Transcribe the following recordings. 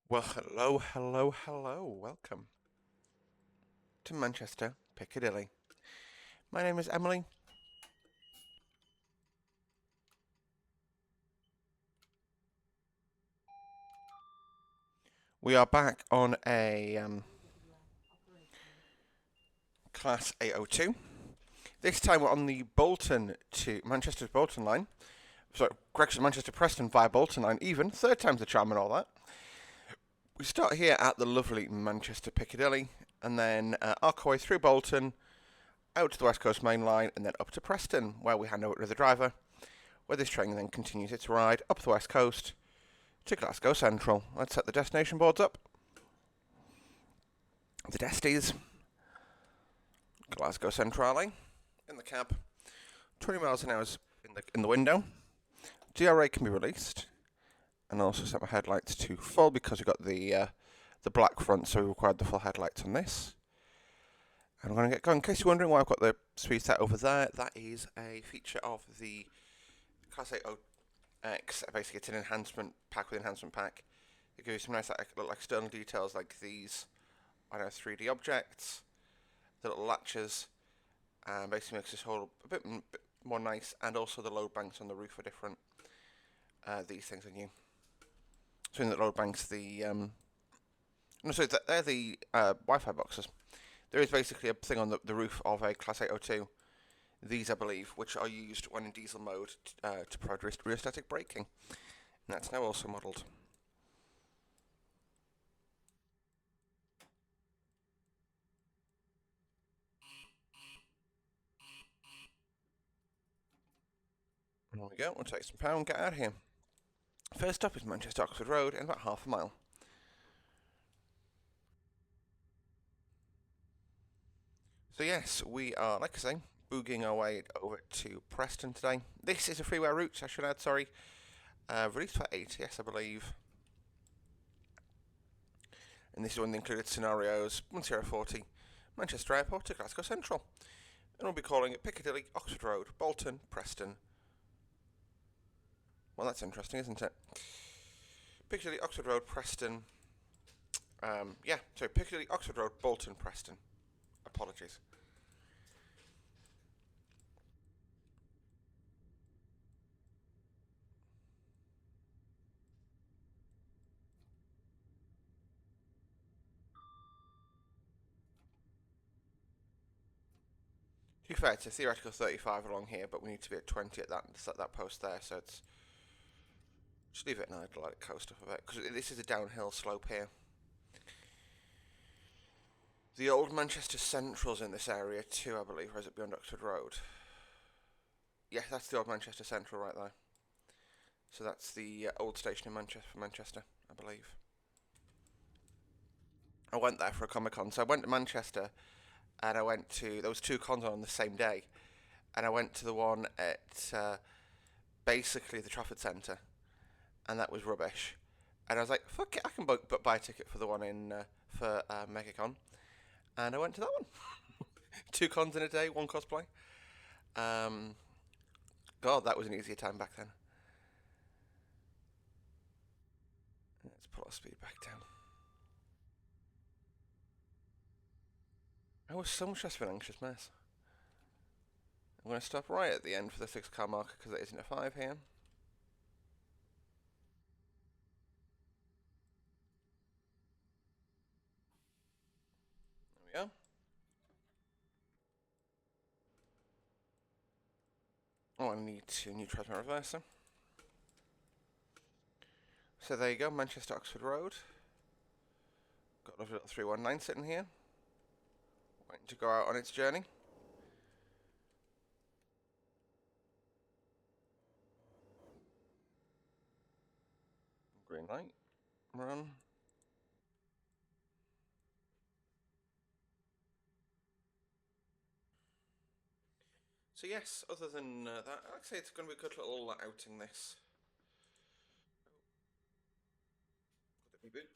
Well, hello, hello, hello. Welcome to Manchester, Piccadilly. My name is Emily. We are back on a Class 802. This time we're on the Bolton to Manchester's Bolton line. Sorry, correction, Manchester Preston via Bolton line. Even third time's the charm and all that. We start here at the lovely Manchester Piccadilly, and then arc our way through Bolton, out to the West Coast Main Line, and then up to Preston, where we hand over to the driver, where this train then continues its ride up the West Coast to Glasgow Central. Let's set the destination boards up. The Desties, Glasgow Centrale, in the cab. 20 miles an hour in the window. DRA can be released, and also set my headlights to full because we've got the black front, so we required the full headlights on this. And I'm going to get going. In case you're wondering why I've got the speed set over there, that is a feature of the Class 8X. Basically, it's an enhancement pack with enhancement pack. It gives you some nice little external details like these, 3D objects, the little latches, and basically makes this whole a bit more nice. And also the load banks on the roof are different. These things are new. So in the load banks, they're the Wi-Fi boxes. There is basically a thing on the roof of a Class 802. These, I believe, which are used when in diesel mode to provide rheostatic braking. And that's now also modelled. There we go, we'll take some power and get out of here. First stop is Manchester Oxford Road in about half a mile. So yes, we are, like I say, boogieing our way over to Preston today. This is a freeway route, I should add, sorry. Released for ATS, I believe. And this is one of the included scenarios, 1040, Manchester Airport to Glasgow Central. And we'll be calling it Piccadilly, Oxford Road, Bolton, Preston. Well, that's interesting, isn't it? Piccadilly, Oxford Road, Preston. Piccadilly, Oxford Road, Bolton, Preston. Apologies. To be fair, it's a theoretical 35 along here, but we need to be at 20 at that post there, so it's just leave it and I'd let it coast up a bit, because this is a downhill slope here. The old Manchester Central's in this area too, I believe, or is it beyond Oxford Road? Yeah, that's the old Manchester Central right there. So that's the old station in Manchester, I believe. I went there for a Comic Con, so I went to Manchester, and there was two cons on the same day, and I went to the one at basically the Trafford Centre, and that was rubbish. And I was like, fuck it, I can buy a ticket for the one for MegaCon, and I went to that one. Two cons in a day, one cosplay. Um, God, that was an easier time back then. Let's pull our speed back down. I was so much less of an anxious mess. I'm going to stop right at the end for the 6 car marker because it isn't a 5 here. There we go. Oh, I need to neutralise my reverser. So there you go, Manchester Oxford Road. Got a little 319 sitting here, waiting to go out on its journey. Green light, run. So yes, other than that, I'd say it's going to be a good little outing this. Could it be good?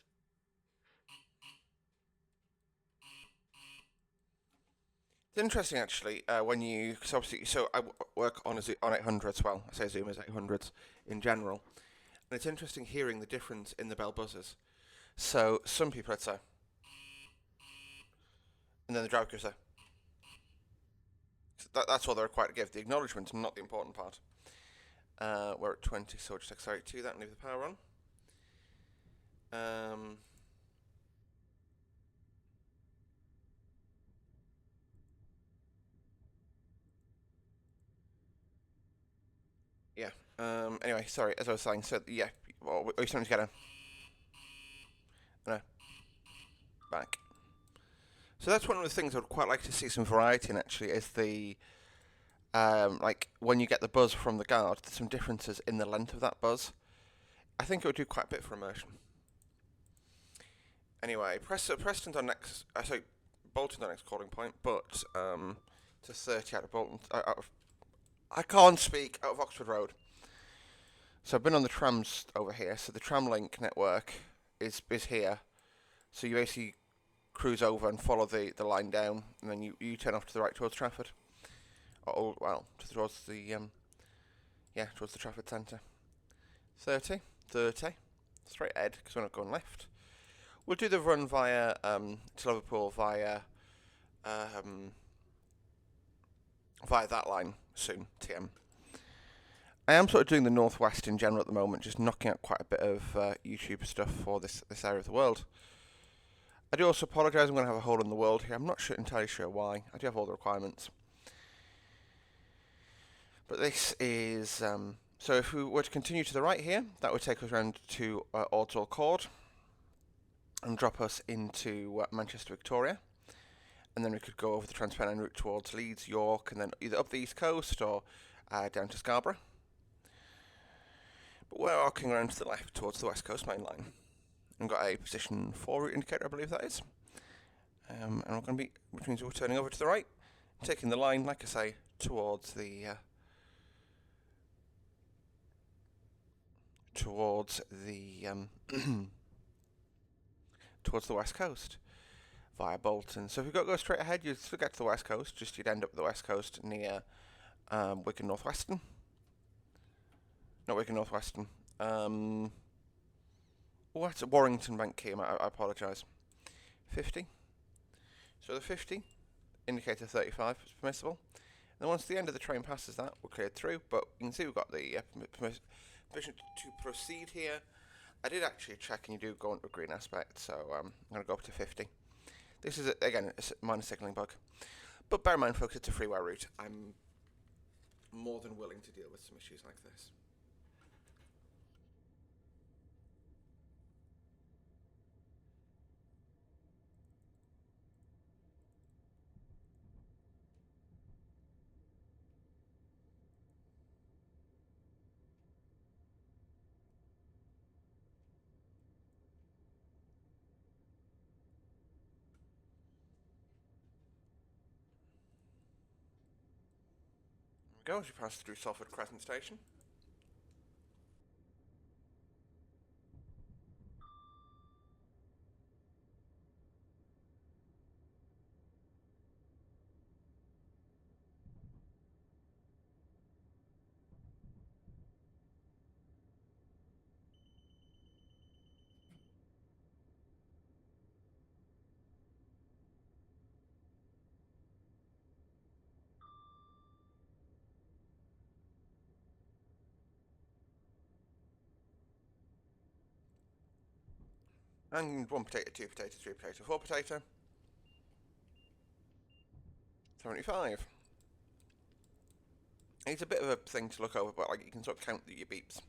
It's interesting actually when you, cause obviously, so I work on on 800s. Well, I say Zoom is 800s in general, and it's interesting hearing the difference in the bell buzzers. So some people would say, and then the driver goes there. That's all they're required to give. The acknowledgement, not the important part. We're at 20, so we'll just accelerate to that and leave the power on. Yeah. Anyway, sorry, as I was saying, so yeah, well, we're starting to get a no, back. So that's one of the things I'd quite like to see some variety in. Actually, is the like when you get the buzz from the guard, there's some differences in the length of that buzz. I think it would do quite a bit for immersion. Anyway, Preston's our next. Sorry, Bolton's our next calling point, but to 30 out of Bolton. I can't speak, out of Oxford Road. So I've been on the trams over here. So the tramlink network is here. So you basically cruise over and follow the line down, and then you turn off to the right towards Trafford. Towards the towards the Trafford Centre. 30, straight ahead because we're not going left. We'll do the run via to Liverpool via that line soon. TM. I am sort of doing the northwest in general at the moment, just knocking out quite a bit of YouTube stuff for this area of the world. I do also apologise. I'm going to have a hole in the world here. I'm not entirely sure why. I do have all the requirements. But this is... so if we were to continue to the right here, that would take us around to Ordsall Court and drop us into Manchester Victoria. And then we could go over the Transpennine route towards Leeds, York, and then either up the east coast or down to Scarborough. But we're arcing around to the left towards the west coast main line. We've got a position 4 route indicator, I believe that is. And we're going to be, which means we're turning over to the right, taking the line, like I say, towards the towards the west coast via Bolton. So if you've got to go straight ahead, you'd still get to the west coast. Just you'd end up at the west coast near Wigan Northwestern. Not Wigan Northwestern. What's Warrington Bank Keam? I apologise. 50. So the 50 indicator 35 is permissible. And then once the end of the train passes that, we're cleared through. But you can see we've got the permission to proceed here. I did actually check, and you do go into a green aspect, so I'm going to go up to 50. This is, again, a minor signalling bug. But bear in mind, folks, it's a freeway route. I'm more than willing to deal with some issues like this. There we go, as you pass through Salford Crescent Station. And 1 potato, 2 potato, 3 potato, 4 potato. 75. It's a bit of a thing to look over, but like you can sort of count your beeps.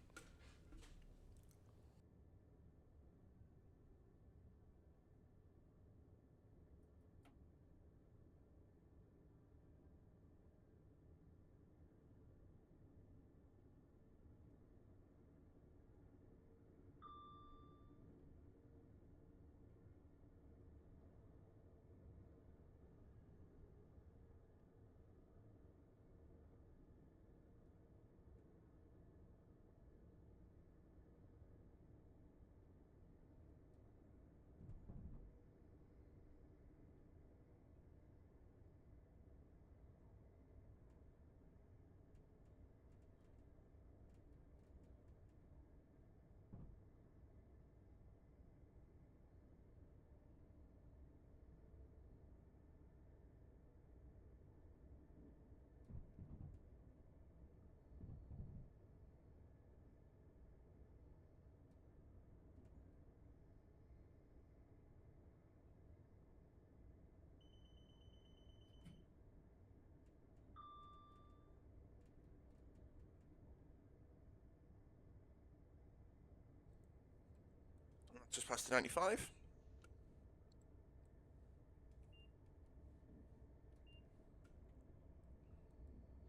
Just past the 95.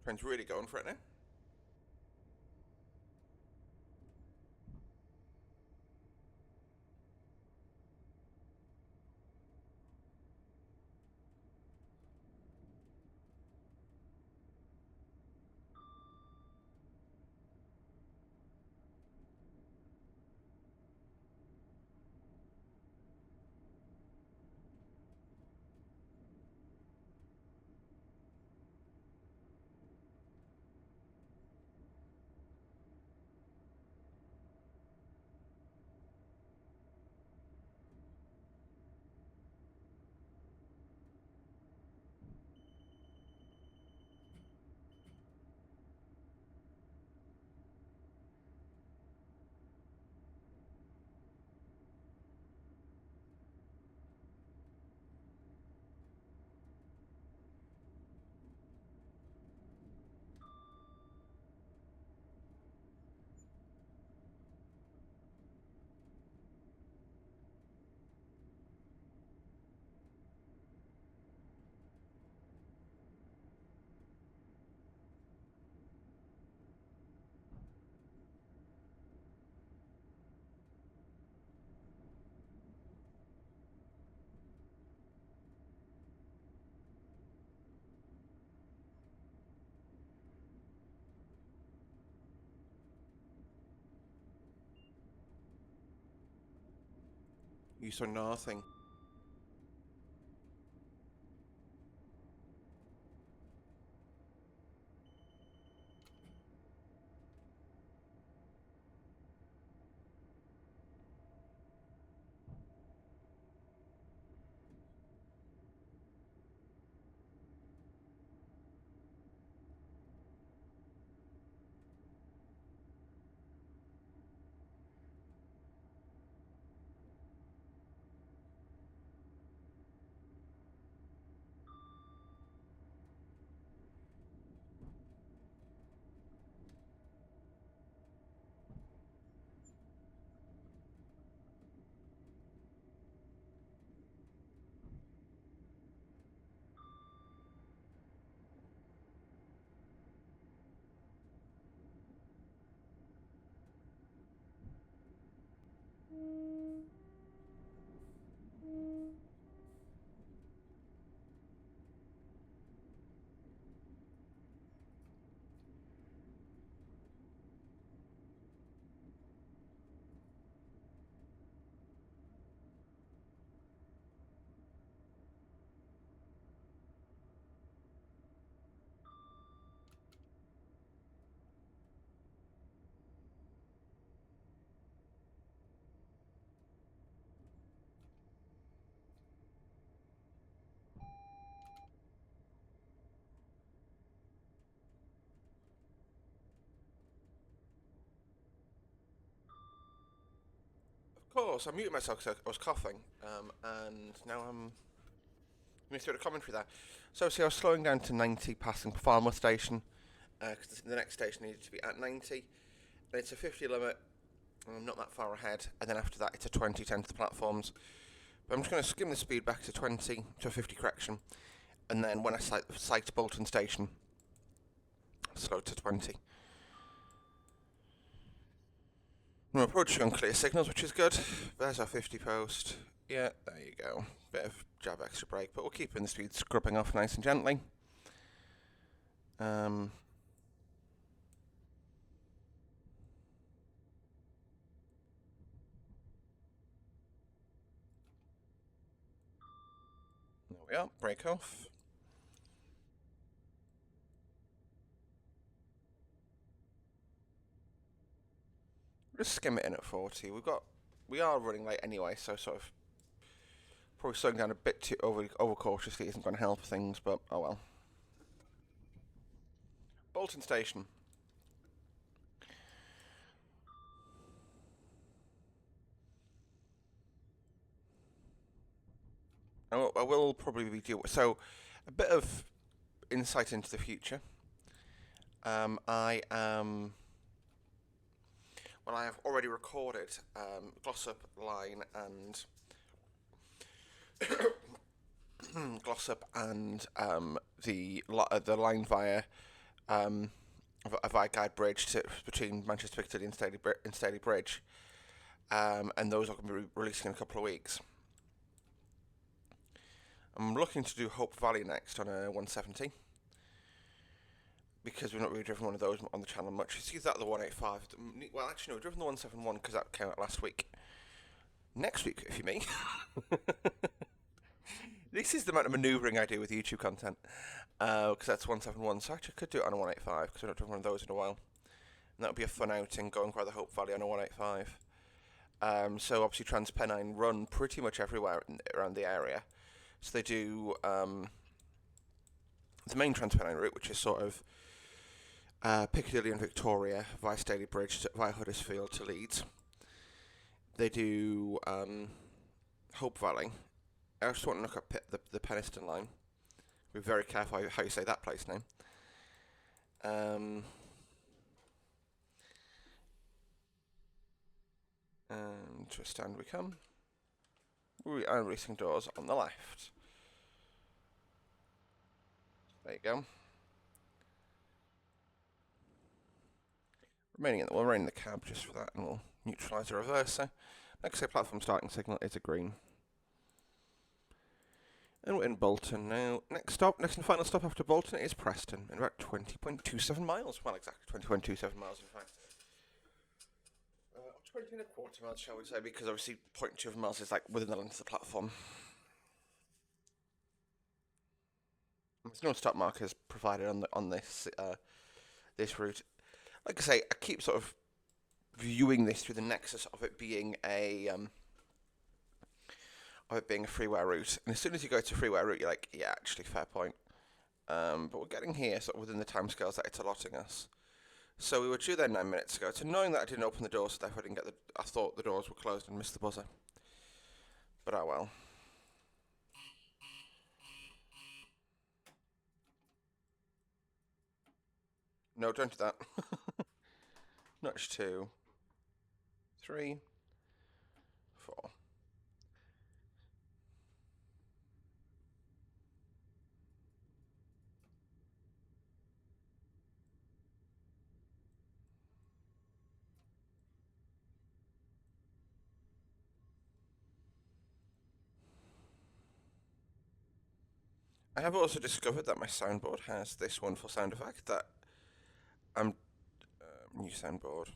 Train's really going for it now. You saw nothing. Of course, I muted myself because I was coughing, and now I'm going through the commentary there. So, see, I was slowing down to 90 passing Farnworth Station, because the next station needed to be at 90. And it's a 50 limit, and I'm not that far ahead. And then after that, it's a 20 to enter the platforms. But I'm just going to skim the speed back to 20, to a 50 correction. And then when I sight Bolton Station, slow to 20. We're approaching on clear signals, which is good. There's our 50 post. Yeah, there you go. Bit of jab extra brake, but we'll keep in the speed scrubbing off nice and gently. There we are, brake off. Just skim it in at 40. We are running late anyway, so sort of probably slowing down a bit too over cautiously isn't going to help things, but oh well. Bolton Station. I will probably be so a bit of insight into the future. Well, Well, I have already recorded Glossop line and Glossop and the line via Guide Bridge between Manchester Piccadilly and Staley Bridge, and those are going to be releasing in a couple of weeks. I'm looking to do Hope Valley next on a 170 because we've not really driven one of those on the channel much. It's either that or the 185. Well, actually, no, we've driven the 171 because that came out last week. Next week, if you mean. This is the amount of manoeuvring I do with YouTube content, because that's 171, so I actually could do it on a 185 because I've not driven one of those in a while. And that would be a fun outing, going by the Hope Valley on a 185. So obviously Transpennine run pretty much everywhere around the area. So they do the main Transpennine route, which is sort of Piccadilly and Victoria via Staley Bridge via Huddersfield to Leeds. They do Hope Valley. I just want to look up the Preston line. Be very careful how you say that place name. And to a stand we come. We are racing doors on the left. There you go. We'll remain in the cab just for that, and we'll neutralise the reverser. Like I say, platform starting signal is a green. And we're in Bolton now. Next and final stop after Bolton is Preston, in about 20.27 miles. Well, exactly 20.27 miles, in fact. 20.25 miles, shall we say, because obviously 0.2 miles is like within the length of the platform. There's no stop markers provided on this this route. Like I say, I keep sort of viewing this through the nexus of it being a freeware route. And as soon as you go to a freeware route, you're like, yeah, actually, fair point. But we're getting here sort of within the timescales that it's allotting us. So we were due there 9 minutes ago. So knowing that I didn't open the doors, so therefore I thought the doors were closed and missed the buzzer. But oh well. No, don't do that. Notch 2, 3, 4. I have also discovered that my soundboard has this wonderful sound effect that new soundboard.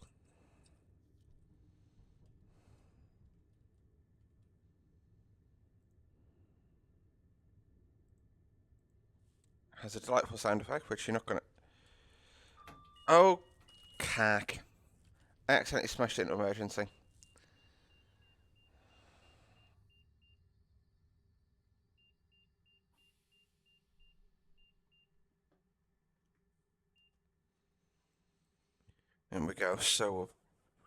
Has a delightful sound effect, which you're not gonna. Oh, cack! I accidentally smashed it into emergency. There we go. So we'll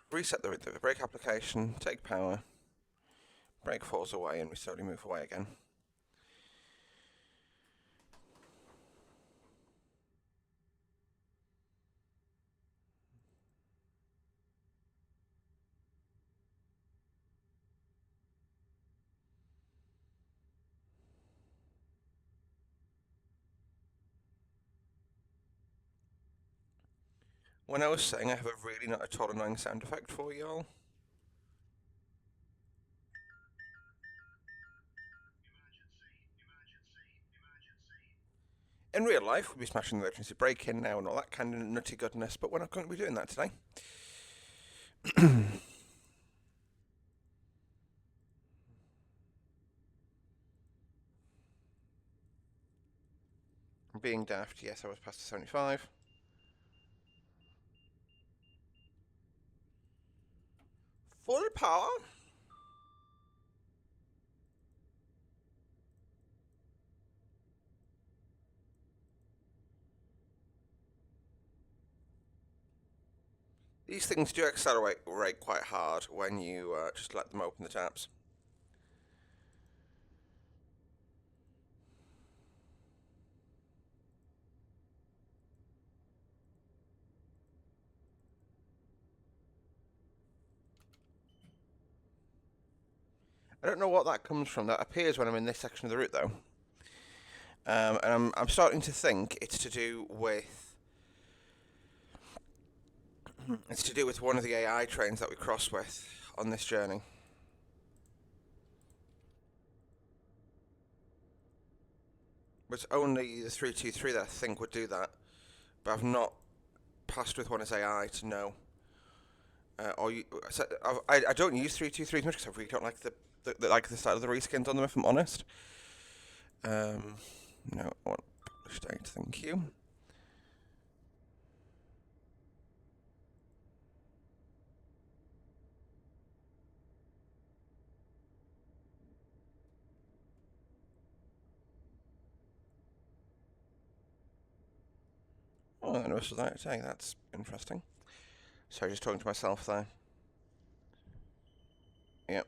reset the brake application, take power, brake falls away, and we slowly move away again. When I was saying I have a really not at all annoying sound effect for y'all. In real life, we'd be smashing the emergency brake in now and all that kind of nutty goodness, but we're not going to be doing that today. Being daft, yes, I was past the 75. Full power. These things do accelerate quite hard when you just let them open the taps. I don't know what that comes from. That appears when I'm in this section of the route, though. And I'm starting to think it's to do with one of the AI trains that we cross with on this journey. It's only the 323 that I think would do that, but I've not passed with one as AI to know. I don't use 323s much because I really don't like the style of the reskins on them. If I'm honest. No, I want publish date. Thank you. Oh, I noticed that today. That's interesting. Sorry, just talking to myself there. Yep.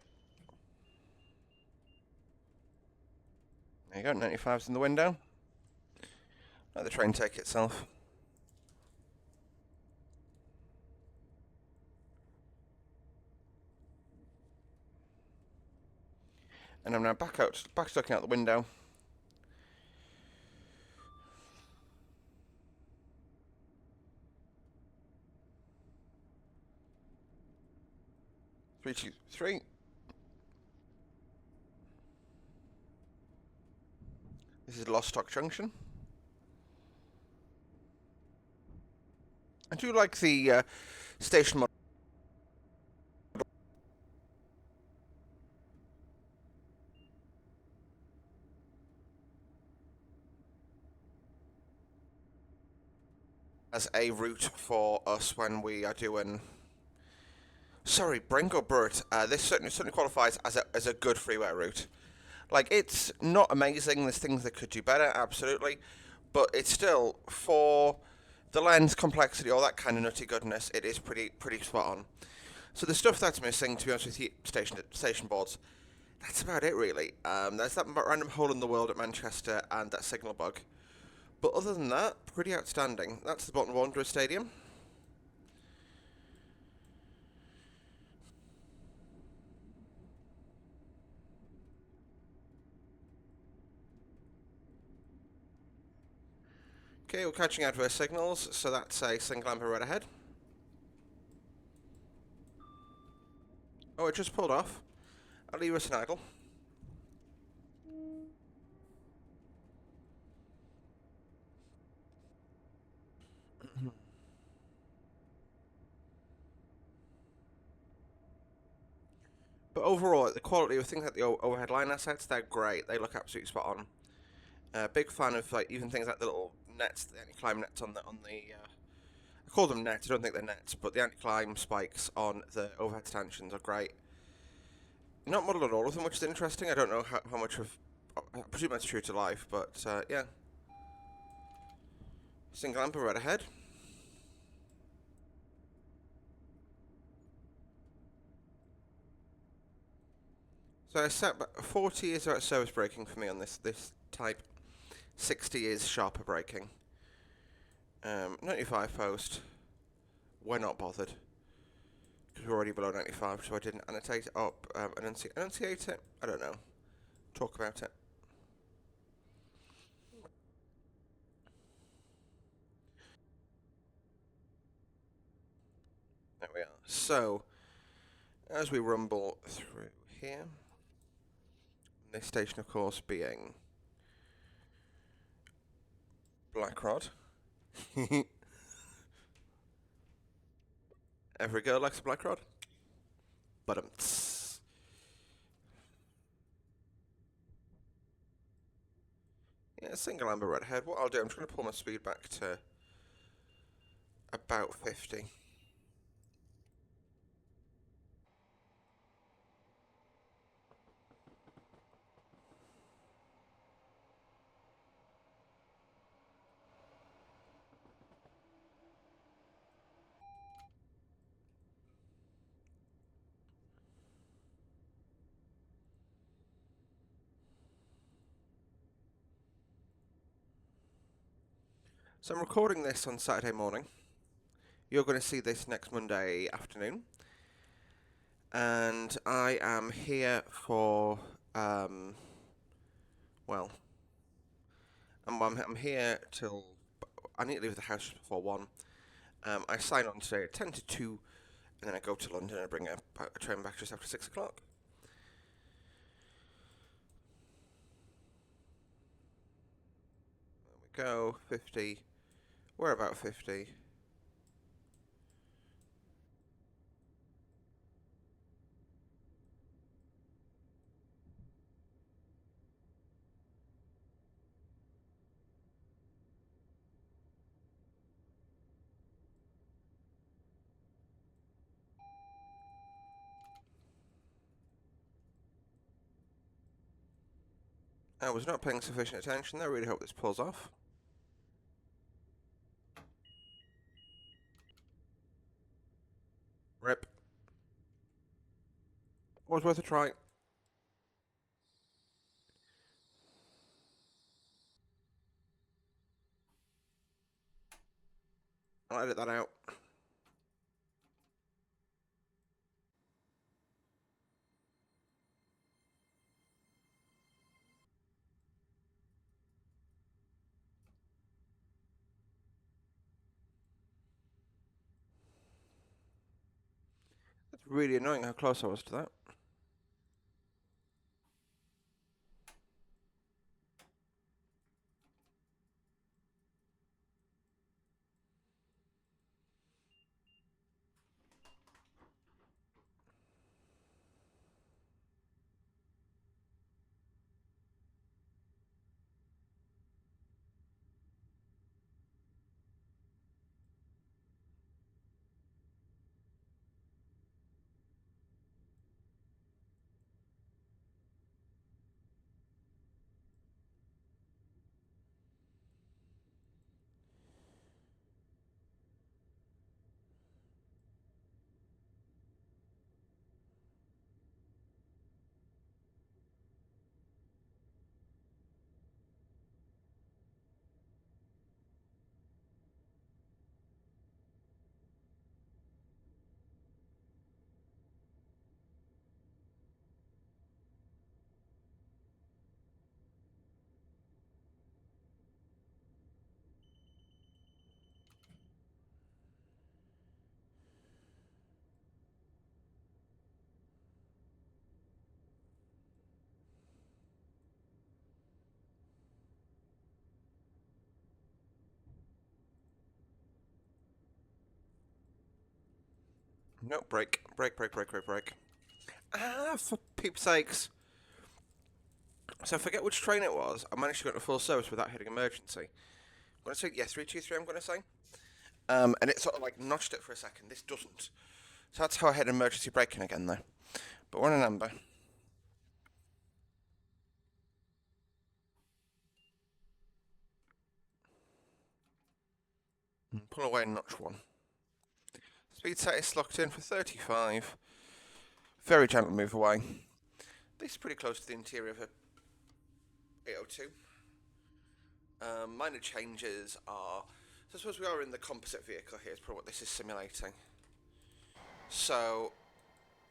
There you go. 95's in the window. Let the train take itself. And I'm now back looking out the window. Three, two, three. This is Lostock Junction. I do like the station model. As a route for us when we are doing. Sorry, Brink or Burt. This certainly qualifies as a good freeway route. Like, it's not amazing. There's things that could do better, absolutely, but it's still, for the lens complexity, all that kind of nutty goodness, it is pretty spot on. So the stuff that's missing, to be honest with you, station boards, that's about it really. There's that random hole in the world at Manchester and that signal bug. But other than that, pretty outstanding. That's the Bolton Wanderers Stadium. Okay, we're catching adverse signals, so that's a single amber red ahead. Oh, it just pulled off. I'll leave us an idle. But overall, the quality of things like the overhead line assets, they're great. They look absolutely spot on. Big fan of like even things like the little nets, the anti-climb nets on the. I call them nets. I don't think they're nets, but the anti-climb spikes on the overhead stanchions are great. Not modelled on all of them, which is interesting. I don't know how much of. I presume that's true to life, but yeah. Single amber red ahead. So I set 40 is about service braking for me on this type. 60 is sharper braking. 95 post. We're not bothered. Because we're already below 95, so I didn't annotate it up. Enunciate it? I don't know. Talk about it. There we are. So, as we rumble through here, this station, of course, being Blackrod. Every girl likes a Blackrod. But yeah, single amber redhead. What I'll do, I'm just going to pull my speed back to about 50. So I'm recording this on Saturday morning. You're going to see this next Monday afternoon. and I am here for well, I'm here till I need to leave the house just before 1. I sign on today at 10 to 2, and then I go to London and I bring a train back just after 6 o'clock. There we go, 50. We're about 50. I was not paying sufficient attention. I really hope this pulls off. Rip. Was worth a try. I'll edit that out. It's really annoying how close I was to that. No, break. Break, break, break, break, break. Ah, for peep's sakes. So I forget which train it was. I managed to go into full service without hitting emergency. I'm going to say, yeah, 323, I'm going to say. And it sort of like notched it for a second. This doesn't. So that's how I hit emergency braking again, though. But we're in a number. Pull away and notch 1. Speed set is locked in for 35. Very gentle move away. This is pretty close to the interior of a 802. Minor changes are. So I suppose we are in the composite vehicle here, is probably what this is simulating. So.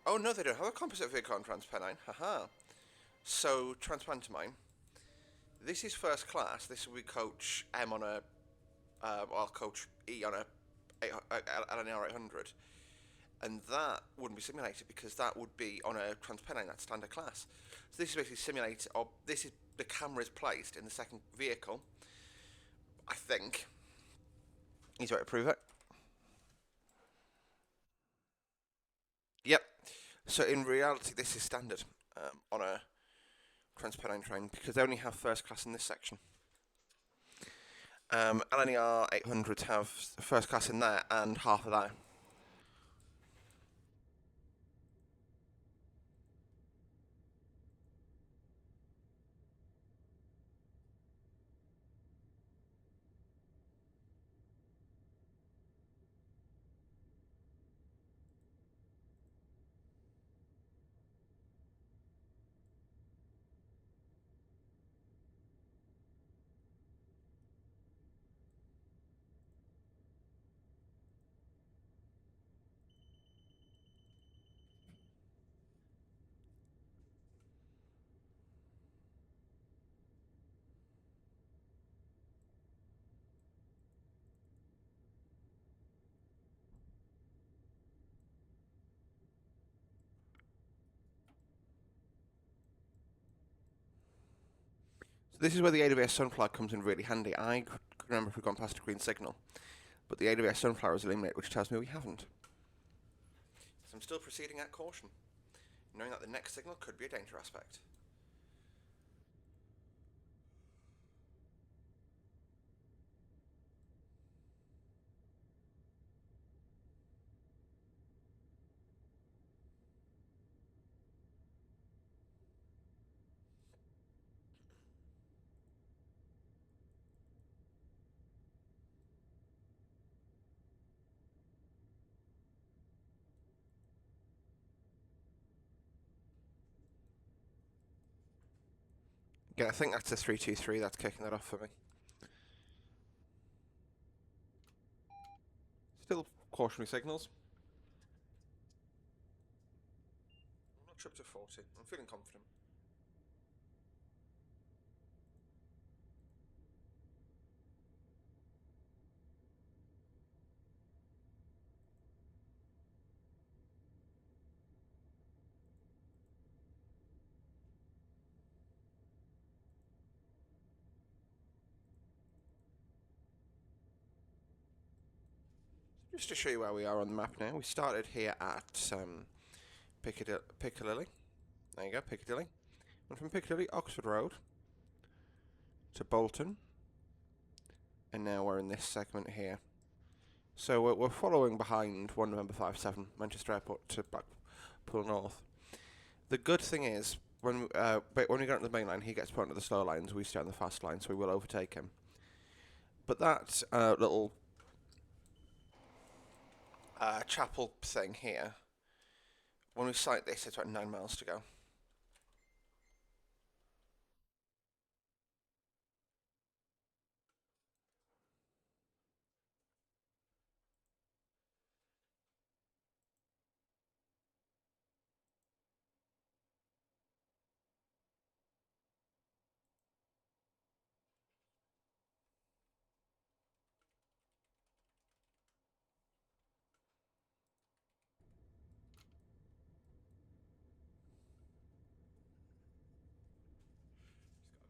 Oh no, they don't have a composite vehicle on Transpennine. Haha. So, Transpantomime. This is first class. This will be coach M on a. Well, coach E on a. An R800. And that wouldn't be simulated because that would be on a Transpennine, that's standard class. So this is basically simulated, or this is the camera is placed in the second vehicle. I think. Easy way to prove it. Yep. So in reality, this is standard on a Transpennine train because they only have first class in this section. LNER 800s have first class in there and half of that. So this is where the AWS sunflower comes in really handy. I could remember if we've gone past a green signal, but the AWS sunflower is illuminated, which tells me we haven't. So I'm still proceeding at caution, knowing that the next signal could be a danger aspect. Again, I think that's a 323 that's kicking that off for me. Still cautionary signals. I'm not sure up to 40. I'm feeling confident. Just to show you where we are on the map now, we started here at Piccadilly. There you go, Piccadilly. Went from Piccadilly, Oxford Road, to Bolton, and now we're in this segment here. So we're following behind 1 November 57, Manchester Airport to Blackpool North. The good thing is, when we get onto the main line, he gets put onto the slow lines, we stay on the fast line, so we will overtake him. But that little chapel thing here, when we sight this, it's about 9 miles to go.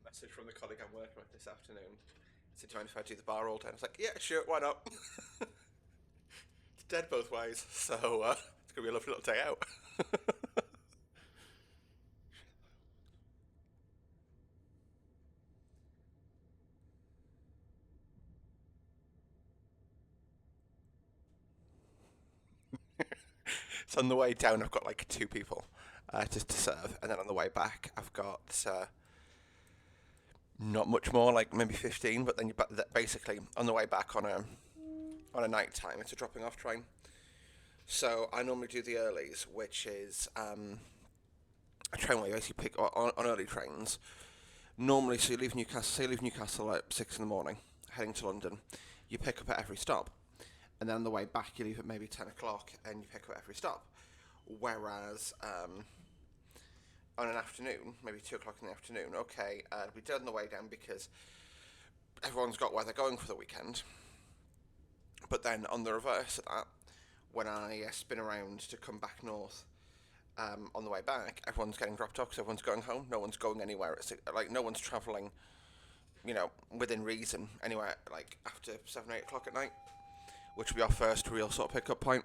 Message from the colleague I'm working with this afternoon. Said, do you mind if I do the bar all day? I was like, yeah, sure, why not? It's dead both ways, so it's going to be a lovely little day out. So on the way down, I've got like 2 people to serve, and then on the way back, I've got not much more, like maybe 15. But then basically on the way back on a night time, it's a dropping off train. So I normally do the earlies, which is a train where you basically pick on early trains. Normally, so you leave Newcastle. Say you leave Newcastle at 6 in the morning, heading to London. You pick up at every stop, and then on the way back, you leave at maybe 10 o'clock, and you pick up at every stop. Whereas on an afternoon, maybe 2 o'clock in the afternoon, okay, it'll be dead on the way down because everyone's got where they're going for the weekend. But then on the reverse of that, when I spin around to come back north, on the way back, everyone's getting dropped off because everyone's going home. No one's going anywhere. It's like no one's travelling, within reason anywhere like after 7, 8 o'clock at night, which will be our first real sort of pickup point.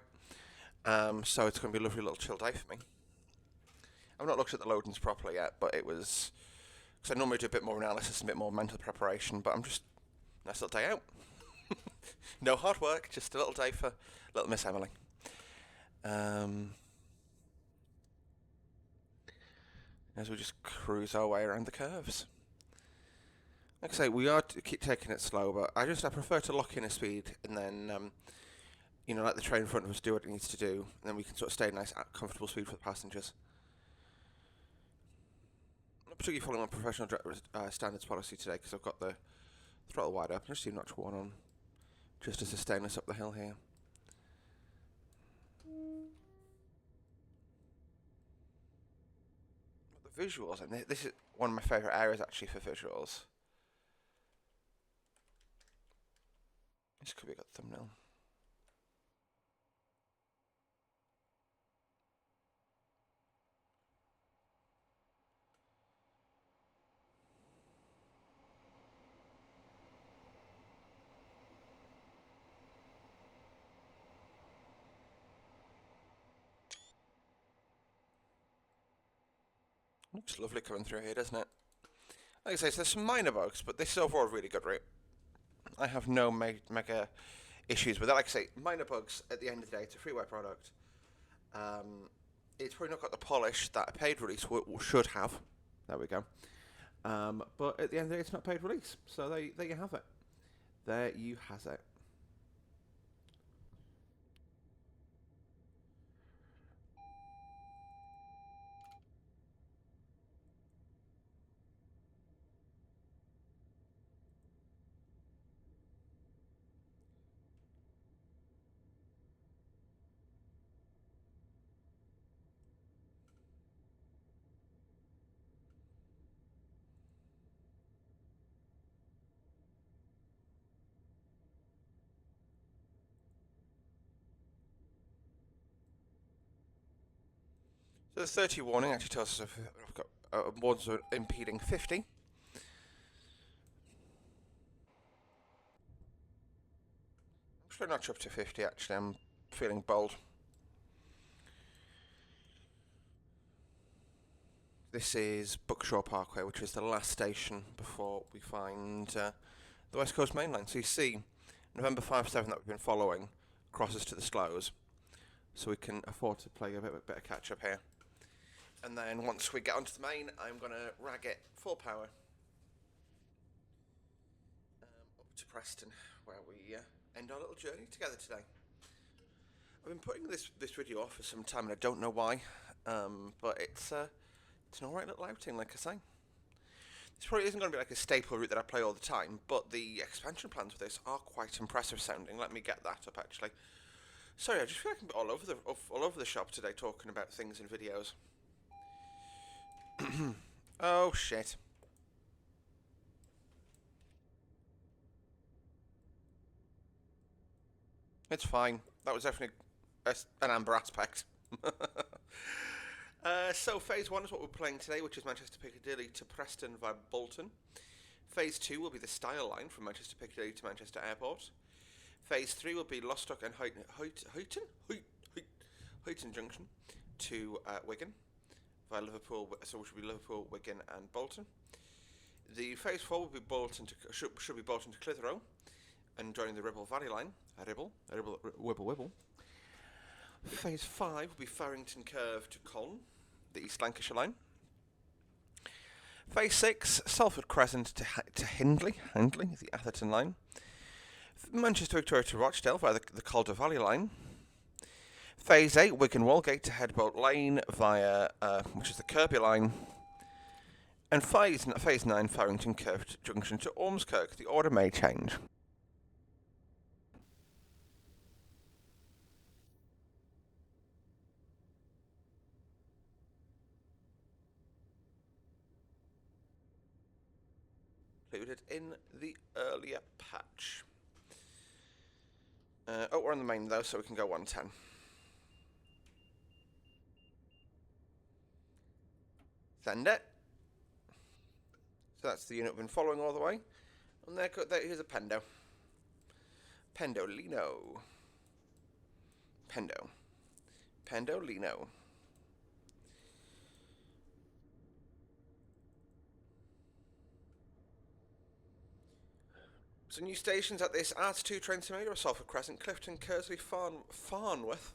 So it's going to be a lovely little chill day for me. I've not looked at the loadings properly yet, but it was because I normally do a bit more analysis and a bit more mental preparation. But I'm just nice little day out. No hard work, just a little day for little Miss Emily. As we just cruise our way around the curves. Like I say, we are keep taking it slow, but I prefer to lock in a speed and then let the train in front of us do what it needs to do, and then we can sort of stay nice at comfortable speed for the passengers. I'm not particularly following my professional standards policy today because I've got the throttle wide up. I just do notch 1 on, just to sustain us up the hill here. But the visuals, and this is one of my favourite areas actually for visuals. This could be a good thumbnail. Looks lovely coming through here, doesn't it? Like I say, so there's some minor bugs, but this is overall a really good route. I have no mega issues with it. Like I say, minor bugs. At the end of the day, it's a freeware product. It's probably not got the polish that a paid release should have. There we go. But at the end of the day, it's not paid release. So there you have it. There you has it. So the 30 warning actually tells us I've got more than impeding 50. I'm actually not up to 50 actually, I'm feeling bold. This is Buckshaw Parkway, which is the last station before we find the West Coast Main Line. So you see, November 5-7 that we've been following crosses to the slows, so we can afford to play a bit of catch up here. And then once we get onto the main, I'm going to rag it full power up to Preston, where we end our little journey together today. I've been putting this video off for some time, and I don't know why, but it's an alright little outing, like I say. This probably isn't going to be like a staple route that I play all the time, but the expansion plans for this are quite impressive sounding. Let me get that up, actually. Sorry, I just feel like I'm all over the shop today talking about things in videos. Oh, shit. It's fine. That was definitely an amber aspect. So phase 1 is what we're playing today, which is Manchester Piccadilly to Preston via Bolton. Phase 2 will be the Style line from Manchester Piccadilly to Manchester Airport. Phase 3 will be Lostock and Huyton Junction to Wigan via Liverpool, so which will be Liverpool, Wigan and Bolton. The Phase 4 will be should be Bolton to Clitheroe and joining the Ribble Valley line. Wibble. Phase 5 will be Farrington Curve to Colne, the East Lancashire line. Phase 6, Salford Crescent to Hindley, the Atherton line. Manchester Victoria to Rochdale via the Calder Valley line. Phase 8, Wigan Walgate to Headbolt Lane via, which is the Kirby line. And Phase 9, Farrington Curve Junction to Ormskirk. The order may change. Included in the earlier patch. We're on the main though, so we can go 110. Send it. So that's the unit we've been following all the way. And here's a Pendo. Pendolino. Pendolino. So new stations at this R2 train simulator are Salford Crescent, Clifton, Kersley, Farnworth,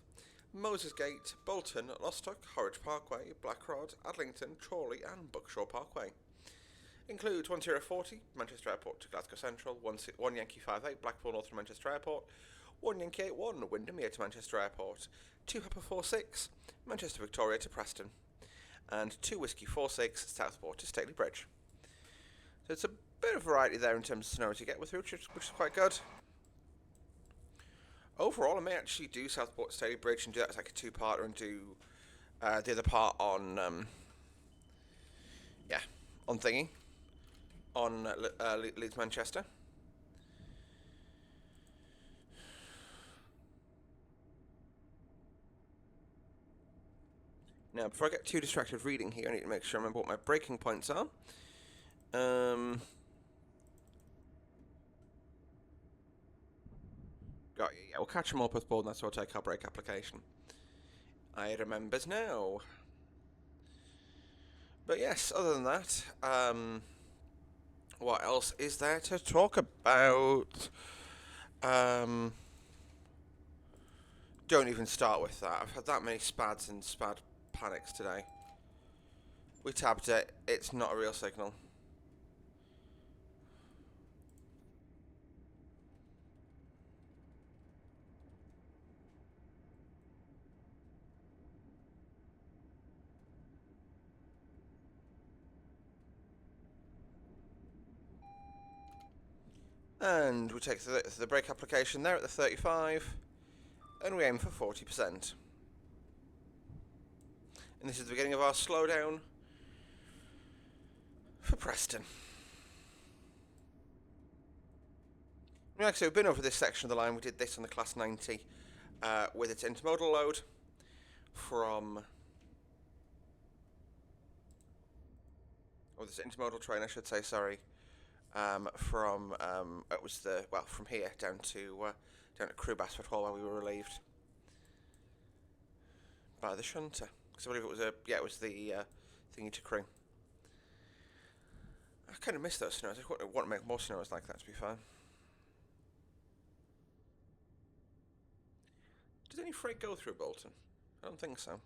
Moses Gate, Bolton, Lostock, Horwich Parkway, Blackrod, Adlington, Chorley and Buckshaw Parkway. Includes 1040 Manchester Airport to Glasgow Central, 1 Yankee 58 Blackpool North to Manchester Airport, 1 Yankee 81 Windermere to Manchester Airport, 2 Papa 46 Manchester Victoria to Preston, and 2 Whiskey 46 Southport to Staley Bridge. So it's a bit of variety there in terms of scenarios you get with, which is quite good. Overall, I may actually do Southport Staley Bridge and do that as like a 2-parter and do the other part on Leeds Manchester. Now, before I get too distracted reading here, I need to make sure I remember what my breaking points are. Got you, yeah, we'll catch them all with board and that's what I'll take our break application. I remembers now. But yes, other than that, what else is there to talk about? Um, don't even start with that. I've had that many spads and spad panics today. We tabbed it. It's not a real signal. And we take the brake application there at the 35, and we aim for 40%. And this is the beginning of our slowdown for Preston. Like I say, we've been over this section of the line. We did this on the Class 90 with its intermodal load from... this intermodal train, I should say, sorry. From it was from here down to Crewe Basford Hall where we were relieved by the shunter, because I believe it was the thingy to Crewe. I kind of miss those snows. I want to make more snows like that, to be fair. Did any freight go through Bolton? I don't think so.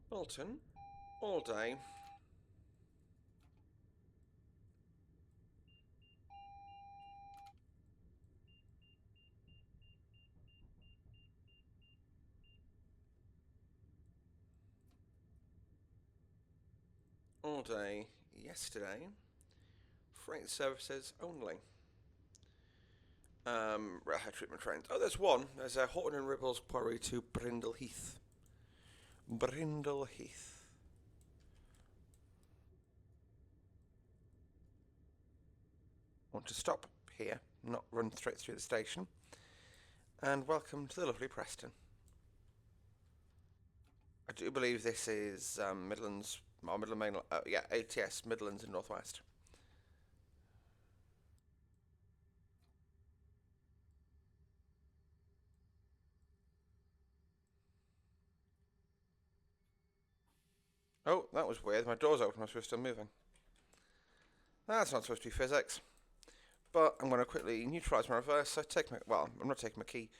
Bolton, all day. All day yesterday. Freight services only. Railhead treatment trains. Oh, there's one. There's a Horton and Ribble's quarry to Brindle Heath. Brindle Heath. Want to stop here, not run straight through the station. And welcome to the lovely Preston. I do believe this is Midlands, or Midland Main, ATS Midlands and North West. Oh, that was weird. My door's open. I'm supposed to be moving. That's not supposed to be physics. But I'm going to quickly neutralise my reverse. So I'm not taking my key.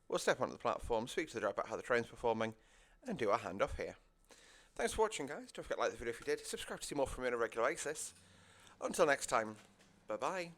We'll step onto the platform, speak to the driver about how the train's performing, and do our handoff here. Thanks for watching, guys. Don't forget to like the video if you did. Subscribe to see more from me on a regular basis. Until next time, bye-bye.